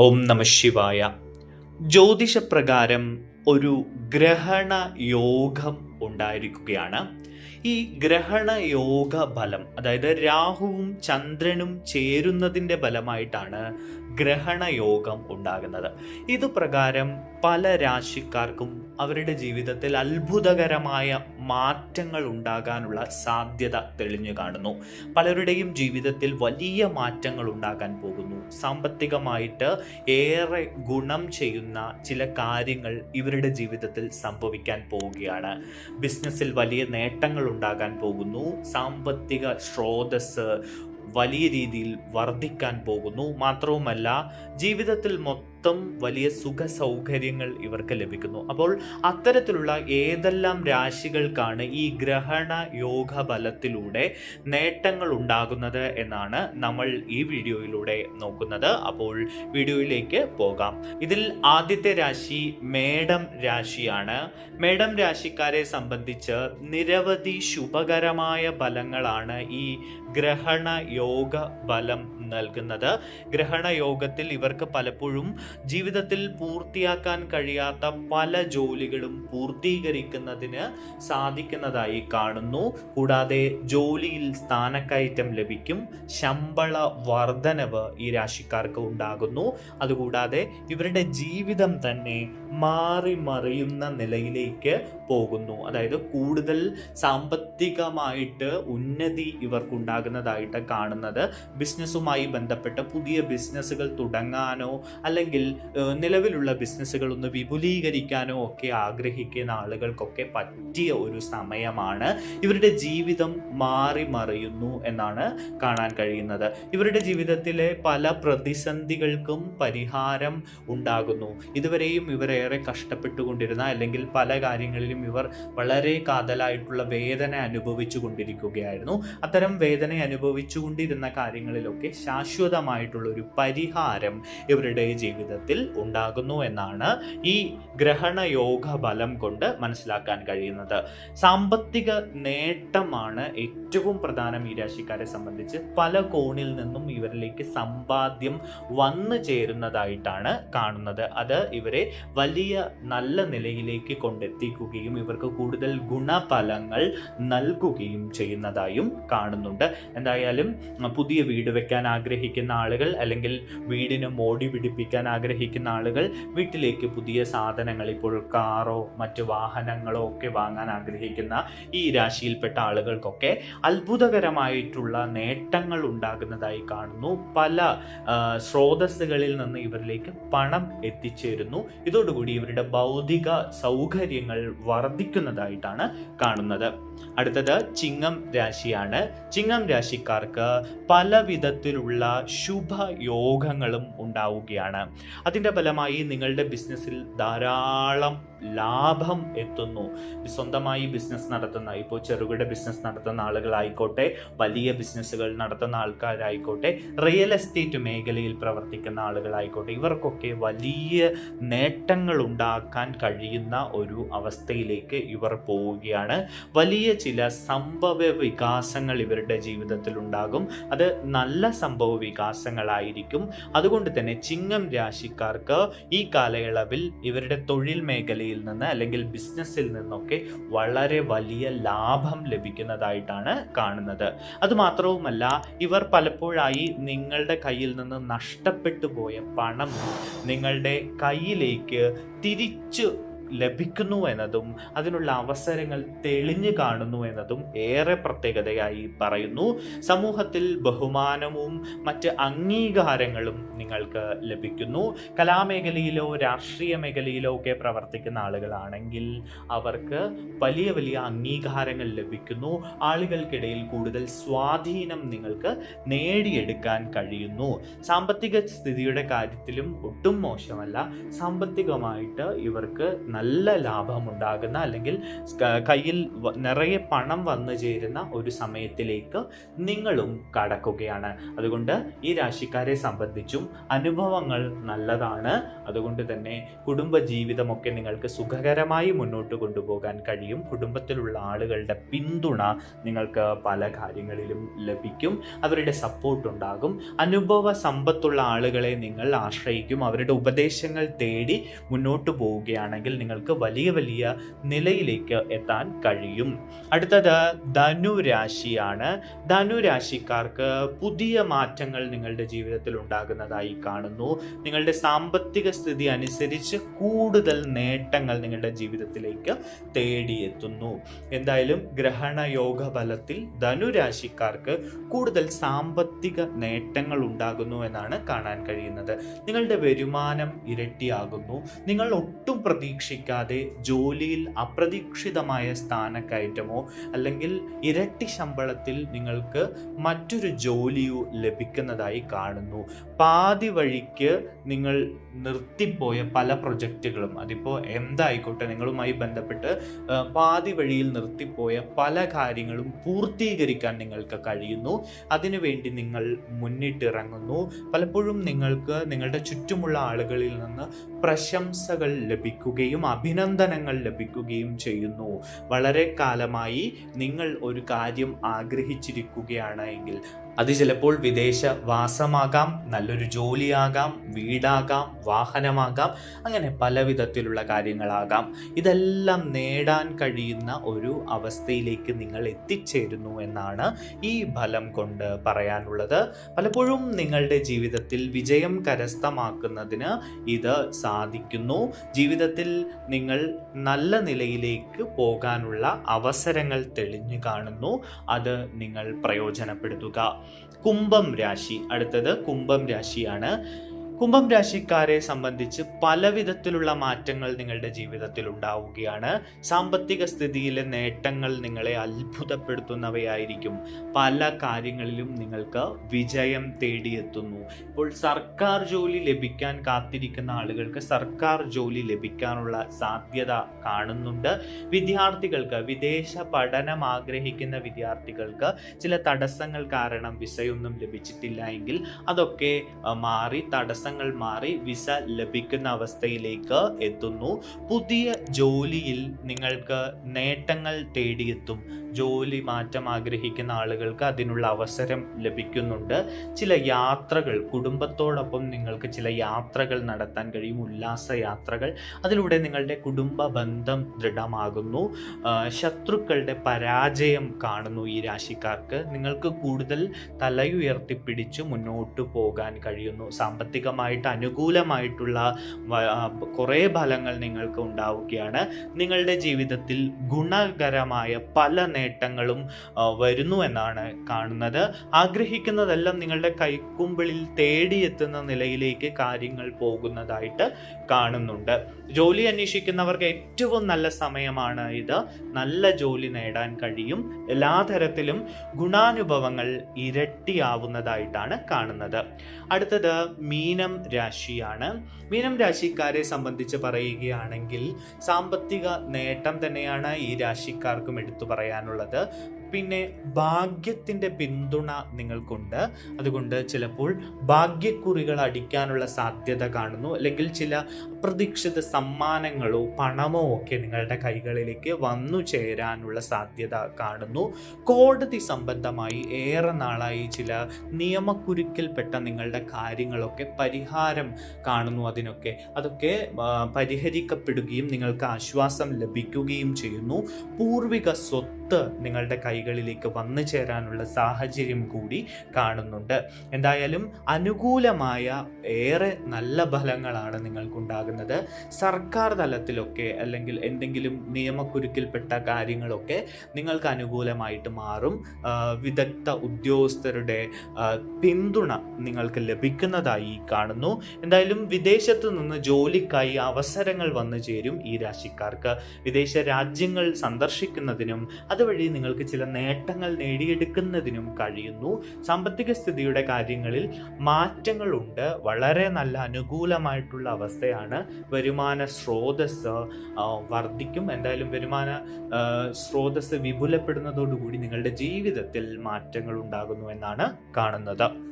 ഓം നമ ശിവായ. ജ്യോതിഷപ്രകാരം ഒരു ഗ്രഹണ യോഗം ഉണ്ടായിരിക്കുകയാണ്. ഈ ഗ്രഹണ യോഗ ഫലം, അതായത് രാഹുവും ചന്ദ്രനും ചേരുന്നതിൻ്റെ ഫലമായിട്ടാണ് ഗ്രഹണ യോഗം ഉണ്ടാകുന്നത്. ഇതുപ്രകാരം പല രാശിക്കാർക്കും അവരുടെ ജീവിതത്തിൽ അത്ഭുതകരമായ മാറ്റങ്ങൾ ഉണ്ടാകാനുള്ള സാധ്യത തെളിഞ്ഞു കാണുന്നു. പലരുടെയും ജീവിതത്തിൽ വലിയ മാറ്റങ്ങൾ ഉണ്ടാകാൻ പോകുന്നു. സാമ്പത്തികമായിട്ട് ഏറെ ഗുണം ചെയ്യുന്ന ചില കാര്യങ്ങൾ ഇവരുടെ ജീവിതത്തിൽ സംഭവിക്കാൻ പോവുകയാണ്. ബിസിനസ്സിൽ വലിയ നേട്ടങ്ങൾ ഉണ്ടാകാൻ പോകുന്നു. സാമ്പത്തിക സ്രോതസ് വലിയ രീതിയിൽ വർദ്ധിക്കാൻ പോകുന്നു. മാത്രവുമല്ല, ജീവിതത്തിൽ മൊത്തം വലിയ സുഖ സൗകര്യങ്ങൾ ഇവർക്ക് ലഭിക്കുന്നു. അപ്പോൾ അത്തരത്തിലുള്ള ഏതെല്ലാം രാശികൾക്കാണ് ഈ ഗ്രഹണ യോഗ ബലത്തിലൂടെ നേട്ടങ്ങൾ ഉണ്ടാകുന്നത് എന്നാണ് നമ്മൾ ഈ വീഡിയോയിലൂടെ നോക്കുന്നത്. അപ്പോൾ വീഡിയോയിലേക്ക് പോകാം. ഇതിൽ ആദ്യത്തെ രാശി മേടം രാശിയാണ്. മേടം രാശിക്കാരെ സംബന്ധിച്ച് നിരവധി ശുഭകരമായ ഫലങ്ങളാണ് ഈ ഗ്രഹണ യോഗ ബലം നൽകുന്നത്. ഗ്രഹണ യോഗത്തിൽ ഇവർക്ക് പലപ്പോഴും ജീവിതത്തിൽ പൂർത്തിയാക്കാൻ കഴിയാത്ത പല ജോലികളും പൂർത്തീകരിക്കുന്നതിന് സാധിക്കുന്നതായി കാണുന്നു. കൂടാതെ ജോലിയിൽ സ്ഥാനക്കയറ്റം ലഭിക്കും. ശമ്പള വർധനവ് ഈ രാശിക്കാർക്ക് ഉണ്ടാകുന്നു. അതുകൂടാതെ ഇവരുടെ ജീവിതം തന്നെ മാറി മറിയുന്ന നിലയിലേക്ക് പോകുന്നു. അതായത് കൂടുതൽ സാമ്പത്തികമായിട്ട് ഉന്നതി ഇവർക്കുണ്ടാകുന്നതായിട്ട് കാണുന്നത്. ബിസിനസ്സുമായി ബന്ധപ്പെട്ട പുതിയ ബിസിനസ്സുകൾ തുടങ്ങാനോ അല്ലെങ്കിൽ നിലവിലുള്ള ബിസിനസ്സുകൾ ഒന്ന് വിപുലീകരിക്കാനോ ഒക്കെ ആഗ്രഹിക്കുന്ന ആളുകൾക്കൊക്കെ പറ്റിയ ഒരു സമയമാണ്. ഇവരുടെ ജീവിതം മാറി മറിയുന്നു എന്നാണ് കാണാൻ കഴിയുന്നത്. ഇവരുടെ ജീവിതത്തിലെ പല പ്രതിസന്ധികൾക്കും പരിഹാരം ഉണ്ടാകുന്നു. ഇതുവരെയും ഇവരേറെ കഷ്ടപ്പെട്ടുകൊണ്ടിരുന്ന അല്ലെങ്കിൽ പല കാര്യങ്ങളിലും ഇവർ വളരെ കാതലായിട്ടുള്ള വേദന അനുഭവിച്ചു കൊണ്ടിരിക്കുകയായിരുന്നു. അത്തരം വേദന അനുഭവിച്ചു കൊണ്ടിരുന്ന കാര്യങ്ങളിലൊക്കെ ശാശ്വതമായിട്ടുള്ള ഒരു പരിഹാരം ഇവരുടെ ജീവിതത്തിൽ ഉണ്ടാകുന്നു എന്നാണ് ഈ ഗ്രഹണ യോഗ ബലം കൊണ്ട് മനസ്സിലാക്കാൻ കഴിയുന്നത്. സാമ്പത്തിക നേട്ടമാണ് ഏറ്റവും പ്രധാനം ഈ രാശിക്കാരെ സംബന്ധിച്ച്. പല കോണിൽ നിന്നും ഇവരിലേക്ക് സമ്പാദ്യം വന്നു ചേരുന്നതായിട്ടാണ് കാണുന്നത്. അത് ഇവരെ വലിയ നല്ല നിലയിലേക്ക് കൊണ്ടെത്തിക്കുകയും ഇവർക്ക് കൂടുതൽ ഗുണഫലങ്ങൾ നൽകുകയും ചെയ്യുന്നതായും കാണുന്നുണ്ട്. എന്തായാലും പുതിയ വീട് വെക്കാൻ ആഗ്രഹിക്കുന്ന ആളുകൾ അല്ലെങ്കിൽ വീടിന് മോടി പിടിപ്പിക്കാൻ ആഗ്രഹിക്കുന്ന ആളുകൾ, വീട്ടിലേക്ക് പുതിയ സാധനങ്ങൾ, ഇപ്പോൾ കാറോ മറ്റു വാഹനങ്ങളോ ഒക്കെ വാങ്ങാൻ ആഗ്രഹിക്കുന്ന ഈ രാശിയിൽപ്പെട്ട ആളുകൾക്കൊക്കെ അത്ഭുതകരമായിട്ടുള്ള നേട്ടങ്ങൾ ഉണ്ടാകുന്നതായി കാണുന്നു. പല സ്രോതസ്സുകളിൽ നിന്ന് ഇവരിലേക്ക് പണം എത്തിച്ചേരുന്നു. ഇതോടുകൂടി ഇവരുടെ ഭൗതിക സൗകര്യങ്ങൾ വർദ്ധിക്കുന്നതായിട്ടാണ് കാണുന്നത്. അടുത്തത് ചിങ്ങം രാശിയാണ്. ചിങ്ങം രാശിക്കാർക്ക് പല വിധത്തിലുള്ള ശുഭയോഗങ്ങളും ഉണ്ടാവുകയാണ്. അതിൻ്റെ ഫലമായി നിങ്ങളുടെ ബിസിനസ്സിൽ ധാരാളം ലാഭം എത്തുന്നു. സ്വന്തമായി ബിസിനസ് നടത്തുന്ന, ഇപ്പോൾ ചെറുകിട ബിസിനസ് നടത്തുന്ന ആളുകളായിക്കോട്ടെ, വലിയ ബിസിനസ്സുകൾ നടത്തുന്ന ആൾക്കാരായിക്കോട്ടെ, റിയൽ എസ്റ്റേറ്റ് മേഖലയിൽ പ്രവർത്തിക്കുന്ന ആളുകളായിക്കോട്ടെ, ഇവർക്കൊക്കെ വലിയ നേട്ടങ്ങൾ ഉണ്ടാക്കാൻ കഴിയുന്ന ഒരു അവസ്ഥയിലേക്ക് ഇവർ പോവുകയാണ്. വലിയ ചില സംഭവ വികാസങ്ങൾ ഇവരുടെ ജീവിതത്തിൽ ഉണ്ടാകും. അത് നല്ല സംഭവ വികാസങ്ങളായിരിക്കും. അതുകൊണ്ട് തന്നെ ചിങ്ങം രാശിക്കാർക്ക് ഈ കാലയളവിൽ ഇവരുടെ തൊഴിൽ മേഖലയിൽ നിന്ന് അല്ലെങ്കിൽ ബിസിനസ്സിൽ നിന്നൊക്കെ വളരെ വലിയ ലാഭം ലഭിക്കുന്നതായിട്ടാണ് കാണുന്നത്. അതുമാത്രവുമല്ല, ഇവർ പലപ്പോഴായി നിങ്ങളുടെ കയ്യിൽ നിന്ന് നഷ്ടപ്പെട്ടു പോയ പണം നിങ്ങളുടെ കയ്യിലേക്ക് തിരിച്ചു ലഭിക്കുന്നു എന്നതും അതിനുള്ള അവസരങ്ങൾ തെളിഞ്ഞു കാണുന്നു എന്നതും ഏറെ പ്രത്യേകതയായി പറയുന്നു. സമൂഹത്തിൽ ബഹുമാനവും മറ്റ് അംഗീകാരങ്ങളും നിങ്ങൾക്ക് ലഭിക്കുന്നു. കലാമേഖലയിലോ രാഷ്ട്രീയ മേഖലയിലോ ഒക്കെ പ്രവർത്തിക്കുന്ന ആളുകളാണെങ്കിൽ അവർക്ക് വലിയ വലിയ അംഗീകാരങ്ങൾ ലഭിക്കുന്നു. ആളുകൾക്കിടയിൽ കൂടുതൽ സ്വാധീനം നിങ്ങൾക്ക് നേടിയെടുക്കാൻ കഴിയുന്നു. സാമ്പത്തിക സ്ഥിതിയുടെ കാര്യത്തിലും ഒട്ടും മോശമല്ല. സാമ്പത്തികമായിട്ട് ഇവർക്ക് നല്ല ലാഭമുണ്ടാകുന്ന അല്ലെങ്കിൽ കയ്യിൽ നിറയെ പണം വന്നു ചേരുന്ന ഒരു സമയത്തിലേക്ക് നിങ്ങളും കടക്കുകയാണ്. അതുകൊണ്ട് ഈ രാശിക്കാരെ സംബന്ധിച്ചും അനുഭവങ്ങൾ നല്ലതാണ്. അതുകൊണ്ട് തന്നെ കുടുംബ ജീവിതമൊക്കെ നിങ്ങൾക്ക് സുഖകരമായി മുന്നോട്ട് കൊണ്ടുപോകാൻ കഴിയും. കുടുംബത്തിലുള്ള ആളുകളുടെ പിന്തുണ നിങ്ങൾക്ക് പല കാര്യങ്ങളിലും ലഭിക്കും. അവരുടെ സപ്പോർട്ട് ഉണ്ടാകും. അനുഭവ സമ്പത്തുള്ള ആളുകളെ നിങ്ങൾ ആശ്രയിക്കും. അവരുടെ ഉപദേശങ്ങൾ തേടി മുന്നോട്ട് പോവുകയാണെങ്കിൽ നിങ്ങൾക്ക് വലിയ വലിയ നിലയിലേക്ക് എത്താൻ കഴിയും. അടുത്തത് ധനുരാശിയാണ്. ധനുരാശിക്കാർക്ക് പുതിയ മാറ്റങ്ങൾ നിങ്ങളുടെ ജീവിതത്തിൽ ഉണ്ടാകുന്നതായി കാണുന്നു. നിങ്ങളുടെ സാമ്പത്തിക സ്ഥിതി അനുസരിച്ച് കൂടുതൽ നേട്ടങ്ങൾ നിങ്ങളുടെ ജീവിതത്തിലേക്ക് തേടിയെത്തുന്നു. എന്തായാലും ഗ്രഹണ യോഗ ഫലത്തിൽ ധനുരാശിക്കാർക്ക് കൂടുതൽ സാമ്പത്തിക നേട്ടങ്ങൾ ഉണ്ടാകുന്നു എന്നാണ് കാണാൻ കഴിയുന്നത്. നിങ്ങളുടെ വരുമാനം ഇരട്ടിയാകുന്നു. നിങ്ങൾ ഒട്ടും പ്രതീക്ഷിക്കാതെ ജോലിയിൽ അപ്രതീക്ഷിതമായ സ്ഥാനക്കയറ്റമോ അല്ലെങ്കിൽ ഇരട്ടി ശമ്പളത്തിൽ നിങ്ങൾക്ക് മറ്റൊരു ജോലിയോ ലഭിക്കുന്നതായി കാണുന്നു. പാതി വഴിക്ക് നിങ്ങൾ നിർത്തിപ്പോയ പല പ്രൊജക്റ്റുകളും, അതിപ്പോൾ എന്തായിക്കോട്ടെ, നിങ്ങളുമായി ബന്ധപ്പെട്ട് പാതി വഴിയിൽ നിർത്തിപ്പോയ പല കാര്യങ്ങളും പൂർത്തീകരിക്കാൻ നിങ്ങൾക്ക് കഴിയുന്നു. അതിനുവേണ്ടി നിങ്ങൾ മുന്നിട്ടിറങ്ങുന്നു. പലപ്പോഴും നിങ്ങൾക്ക് നിങ്ങളുടെ ചുറ്റുമുള്ള ആളുകളിൽ നിന്ന് പ്രശംസകൾ ലഭിക്കുകയും അഭിനന്ദനങ്ങൾ ലഭിക്കുകയും ചെയ്യുന്നു. വളരെ കാലമായി നിങ്ങൾ ഒരു കാര്യം ആഗ്രഹിച്ചിരിക്കുകയാണ് എങ്കിൽ അത് ചിലപ്പോൾ വിദേശ വാസമാകാം, നല്ലൊരു ജോലിയാകാം, വീടാകാം, വാഹനമാകാം, അങ്ങനെ പല വിധത്തിലുള്ള കാര്യങ്ങളാകാം. ഇതെല്ലാം നേടാൻ കഴിയുന്ന ഒരു അവസ്ഥയിലേക്ക് നിങ്ങൾ എത്തിച്ചേരുന്നു എന്നാണ് ഈ ഫലം കൊണ്ട് പറയാനുള്ളത്. പലപ്പോഴും നിങ്ങളുടെ ജീവിതത്തിൽ വിജയം കരസ്ഥമാക്കുന്നതിന് ഇത് സാധിക്കുന്നു. ജീവിതത്തിൽ നിങ്ങൾ നല്ല നിലയിലേക്ക് പോകാനുള്ള അവസരങ്ങൾ തെളിഞ്ഞു കാണുന്നു. അത് നിങ്ങൾ പ്രയോജനപ്പെടുത്തുക. കുംഭം രാശി. അടുത്തത് കുംഭം രാശിയാണ്. കുംഭം രാശിക്കാരെ സംബന്ധിച്ച് പല വിധത്തിലുള്ള മാറ്റങ്ങൾ നിങ്ങളുടെ ജീവിതത്തിൽ ഉണ്ടാവുകയാണ്. സാമ്പത്തിക സ്ഥിതിയിലെ നേട്ടങ്ങൾ നിങ്ങളെ അത്ഭുതപ്പെടുത്തുന്നവയായിരിക്കും. പല കാര്യങ്ങളിലും നിങ്ങൾക്ക് വിജയം തേടിയെത്തുന്നു. ഇപ്പോൾ സർക്കാർ ജോലി ലഭിക്കാൻ കാത്തിരിക്കുന്ന ആളുകൾക്ക് സർക്കാർ ജോലി ലഭിക്കാനുള്ള സാധ്യത കാണുന്നുണ്ട്. വിദ്യാർത്ഥികൾക്ക്, വിദേശ പഠനം ആഗ്രഹിക്കുന്ന വിദ്യാർത്ഥികൾക്ക് ചില തടസ്സങ്ങൾ കാരണം വിസയൊന്നും ലഭിച്ചിട്ടില്ല എങ്കിൽ അതൊക്കെ മാറി, തടസ്സങ്ങൾ മാറി വിസ ലഭിക്കുന്ന അവസ്ഥയിലേക്ക് എത്തുന്നു. പുതിയ ജോലിയിൽ നിങ്ങൾക്ക് നേട്ടങ്ങൾ തേടിയെത്തും. ജോലി മാറ്റം ആഗ്രഹിക്കുന്ന ആളുകൾക്ക് അതിനുള്ള അവസരം ലഭിക്കുന്നുണ്ട്. ചില യാത്രകൾ, കുടുംബത്തോടൊപ്പം നിങ്ങൾക്ക് ചില യാത്രകൾ നടത്താൻ കഴിയും, ഉല്ലാസ യാത്രകൾ. അതിലൂടെ നിങ്ങളുടെ കുടുംബ ബന്ധം ദൃഢമാകുന്നു. ശത്രുക്കളുടെ പരാജയം കാണുന്നു ഈ രാശിക്കാർക്ക്. നിങ്ങൾക്ക് കൂടുതൽ തലയുയർത്തിപ്പിടിച്ച് മുന്നോട്ട് പോകാൻ കഴിയുന്നു. സാമ്പത്തികമായിട്ട് അനുകൂലമായിട്ടുള്ള കുറേ ഫലങ്ങൾ നിങ്ങൾക്ക് ഉണ്ടാവുകയാണ്. നിങ്ങളുടെ ജീവിതത്തിൽ ഗുണകരമായ പല നേട്ടങ്ങളും വരുന്നു എന്നാണ് കാണുന്നത്. ആഗ്രഹിക്കുന്നതെല്ലാം നിങ്ങളുടെ കൈക്കുമ്പിളിൽ തേടിയെത്തുന്ന നിലയിലേക്ക് കാര്യങ്ങൾ പോകുന്നതായിട്ട് കാണുന്നുണ്ട്. ജോലി അന്വേഷിക്കുന്നവർക്ക് ഏറ്റവും നല്ല സമയമാണ് ഇത്. നല്ല ജോലി നേടാൻ കഴിയും. എല്ലാ തരത്തിലും ഗുണാനുഭവങ്ങൾ ഇരട്ടിയാവുന്നതായിട്ടാണ് കാണുന്നത്. അടുത്തത് മീനം രാശിയാണ്. മീനം രാശിക്കാരെ സംബന്ധിച്ച് പറയുകയാണെങ്കിൽ സാമ്പത്തിക നേട്ടം തന്നെയാണ് ഈ രാശിക്കാർക്കും എടുത്തു പറയാനുള്ളത്. പിന്നെ ഭാഗ്യത്തിൻ്റെ പിന്തുണ നിങ്ങൾക്കുണ്ട്. അതുകൊണ്ട് ചിലപ്പോൾ ഭാഗ്യക്കുറികൾ അടിക്കാനുള്ള സാധ്യത കാണുന്നു. അല്ലെങ്കിൽ ചില അപ്രതീക്ഷിത സമ്മാനങ്ങളോ പണമോ ഒക്കെ നിങ്ങളുടെ കൈകളിലേക്ക് വന്നു ചേരാനുള്ള സാധ്യത കാണുന്നു. കോടതി സംബന്ധമായി ഏറെ നാളായി ചില നിയമക്കുരുക്കിൽപ്പെട്ട നിങ്ങളുടെ കാര്യങ്ങളൊക്കെ പരിഹാരം കാണുന്നു. അതൊക്കെ പരിഹരിക്കപ്പെടുകയും നിങ്ങൾക്ക് ആശ്വാസം ലഭിക്കുകയും ചെയ്യുന്നു. പൂർവിക സ്വത്ത് നിങ്ങളുടെ കൈകളിലേക്ക് വന്നു ചേരാനുള്ള സാഹചര്യം കൂടി കാണുന്നുണ്ട്. എന്തായാലും അനുകൂലമായ ഏറെ നല്ല ഫലങ്ങളാണ് നിങ്ങൾക്കുണ്ടാകുന്നത്. സർക്കാർ തലത്തിലൊക്കെ അല്ലെങ്കിൽ എന്തെങ്കിലും നിയമക്കുരുക്കിൽപ്പെട്ട കാര്യങ്ങളൊക്കെ നിങ്ങൾക്ക് അനുകൂലമായിട്ട് മാറും. വിദഗ്ധ ഉദ്യോഗസ്ഥരുടെ പിന്തുണ നിങ്ങൾക്ക് ലഭിക്കുന്നതായി കാണുന്നു. എന്തായാലും വിദേശത്ത് നിന്ന് ജോലിക്കായി അവസരങ്ങൾ വന്നു ചേരും ഈ രാശിക്കാർക്ക്. വിദേശ രാജ്യങ്ങൾ സന്ദർശിക്കുന്നതിനും അതുവഴി നിങ്ങൾക്ക് ചില നേട്ടങ്ങൾ നേടിയെടുക്കുന്നതിനും കഴിയുന്നു. സാമ്പത്തിക സ്ഥിതിയുടെ കാര്യങ്ങളിൽ മാറ്റങ്ങളുണ്ട്. വളരെ നല്ല അനുകൂലമായിട്ടുള്ള അവസ്ഥയാണ്. വരുമാന സ്രോതസ് വർദ്ധിക്കും. എന്തായാലും വരുമാന സ്രോതസ് വിപുലപ്പെടുന്നതോടുകൂടി നിങ്ങളുടെ ജീവിതത്തിൽ മാറ്റങ്ങൾ ഉണ്ടാകുന്നു എന്നാണ് കാണുന്നത്.